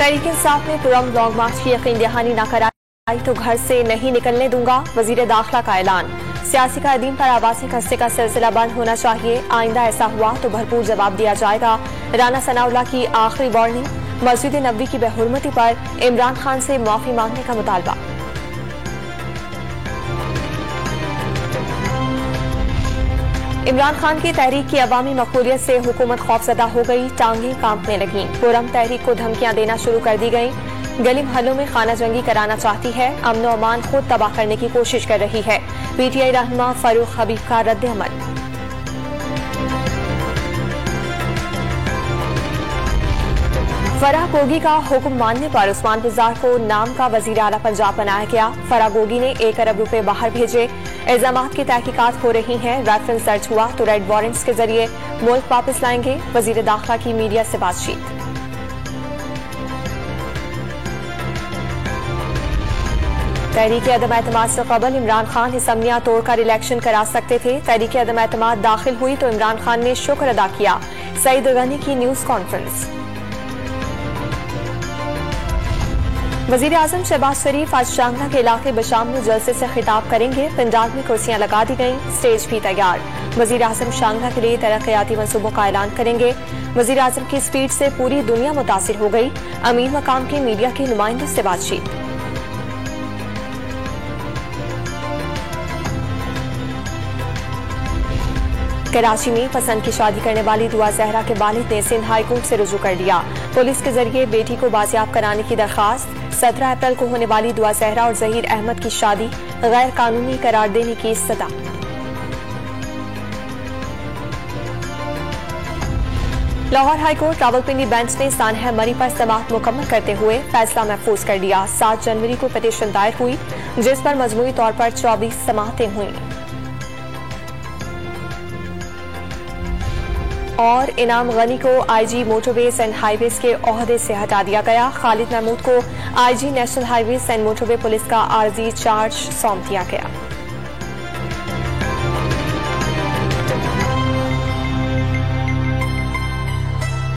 तहरीक इंसाफ ने पुरम लॉन्ग मार्च की यकीन दहानी न कराई तो घर से नहीं निकलने दूंगा, वजीर दाखिला का ऐलान। सियासी कायदीन पर आवासी खस्ते का सिलसिला बंद होना चाहिए, आइंदा ऐसा हुआ तो भरपूर जवाब दिया जाएगा। राना सनाउल्लाह की आखिरी वार्निंग। मस्जिद नबवी की बेहुरमती पर इमरान खान से माफी मांगने का मुतालबा। इमरान खान की तहरीक की अवामी मकबूलियत से हुकूमत खौफजदा हो गई, टांगें कांपने लगी। पुरम तहरीक को धमकियां देना शुरू कर दी गई। गली महलों में खाना जंगी कराना चाहती है, अमन और अमान खुद तबाह करने की कोशिश कर रही है। पीटीआई रहनुमा फरूख हबीब का रद्द अमल। फराह गोगी का हुक्म मानने पर उस्मान बुज़दार को नाम का वजीर आला पंजाब बनाया गया। फराह गोगी ने 1 अरब रुपए बाहर भेजे। इल्जामात की तहकीकात हो रही हैं, रेफरेंस दर्ज हुआ तो रेड वारंट्स के जरिए मुल्क वापस लाएंगे। वजीर दाखिला की मीडिया से बातचीत। तहरीक अदम एतमाद से कबल इमरान खान असम्बलियां तोड़कर इलेक्शन करा सकते थे। तहरीक अदम एतमाद दाखिल हुई तो इमरान खान ने शुक्र अदा किया। सईद गनी की न्यूज कॉन्फ्रेंस। वजीर आजम शहबाज शरीफ आज शांगला के इलाके बशाम में जलसे से खिताब करेंगे। पंडाल में कुर्सियां लगा दी गई, स्टेज भी तैयार। वजीर आजम शांगला के लिए तरक्याती मंसूबों का ऐलान करेंगे। वजीर आजम की स्पीड से पूरी दुनिया मुतासिर हो गई। अमीर मकाम के मीडिया के नुमाइंदों से बातचीत। कराची में पसंद की शादी करने वाली दुआ जहरा के वालिद ने सिंध हाई कोर्ट से रुजू कर लिया। पुलिस के जरिए बेटी को बाजियाब कराने की दरखास्त। 17 अप्रैल को होने वाली दुआ जहरा और जहीर अहमद की शादी गैर कानूनी करार देने की इस्तदा। लाहौर हाईकोर्ट रावलपिंडी बेंच ने सानहा मरी पर समाअत मुकम्मल करते हुए फैसला महफूज कर लिया। 7 जनवरी को पिटीशन दायर हुई, जिस पर मजमूई तौर पर 24 समाअतें हुई। और इनाम गनी को आईजी मोटरवेज एंड हाईवेज के ओहदे से हटा दिया गया। खालिद महमूद को IG national highways and motorway police का आरजी चार्ज सौंप दिया गया।